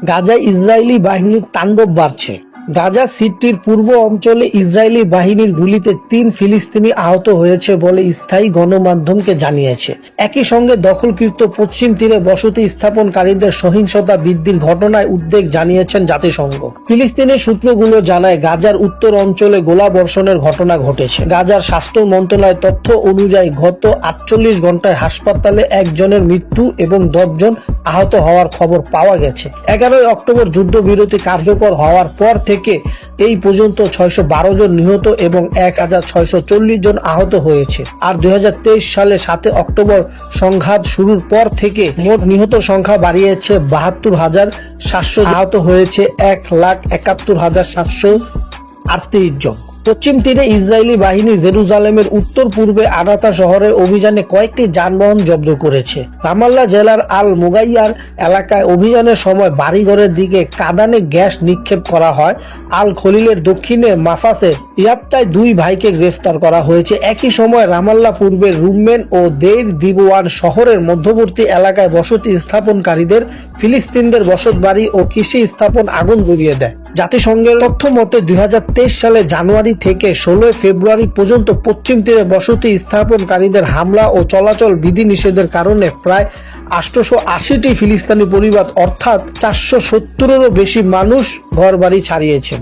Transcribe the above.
গাজায় ইসরায়েলি বাহিনীর তাণ্ডব বাড়ছে। গাজা সিটির পূর্ব অঞ্চলে ইসরায়েলি বাহিনীর গুলিতে 3 ফিলিস্তিনি আহত হয়েছে বলে স্থায়ী গণমাধ্যমকে জানিয়েছে। একই সঙ্গে দখলকৃত পশ্চিম তীরে বসতি স্থাপনকারীদের সহিংসতা বৃদ্ধির ঘটনায় উদ্বেগ জানিয়েছেন জাতিসংঘ। ফিলিস্তিনের সূত্রগুলো জানায় গাজার উত্তর অঞ্চলে গোলাবর্ষণের ঘটনা ঘটেছে। গাজার স্বাস্থ্য মন্ত্রণালয়ের তথ্য অনুযায়ী গত 48 ঘন্টায় হাসপাতালে একজনের মৃত্যু এবং 10 জন আহত হওয়ার খবর পাওয়া গেছে। 11 অক্টোবর যুদ্ধবিরতি কার্যকর হওয়ার পর থেকে এই পর্যন্ত 612 জন নিহত এবং 1640 জন আহত হয়েছে। আর 2023 সালে 7 অক্টোবর সংঘাত শুরুর পর থেকে মোট নিহত সংখ্যা বাড়িয়েছে 72,700, আহত হয়েছে 1,71,738 জন। পশ্চিম তীরে ইসরায়েলি বাহিনী জেরুজালেমের উত্তর পূর্বে আনাতা শহরের অভিযানে কয়েকটি যানবাহন জব্দ করেছে। রামাল্লা জেলার আল মুগাইয়ার এলাকায় অভিযানের সময় বাড়িঘরের দিকে কাঁদানে গ্যাস নিক্ষেপ করা হয়। আল খলিলের দক্ষিণে মাফাসে ইয়াপ্তায় 2 ভাইকে গ্রেফতার করা হয়েছে। একই সময় রামাল্লা পূর্বের রুমমেন ও দেইর দিবওয়ান শহরের মধ্যবর্তী এলাকায় বসতি স্থাপনকারীদের ফিলিস্তিনদের বসতবাড়ি ও কৃষি স্থাপন আগুন ধরিয়ে দেয়। জাতিসংঘের তথ্য মতে 2023 সালে জানুয়ারি থেকে 16 ফেব্রুয়ারি পর্যন্ত পশ্চিম তীরে বসতি স্থাপনকারীদের হামলা ও চলাচল বিধিনিষেধের কারণে প্রায় 880টি ফিলিস্তিনি পরিবার অর্থাৎ 470-এরও বেশি মানুষ ঘরবাড়ি ছাড়িয়েছেন।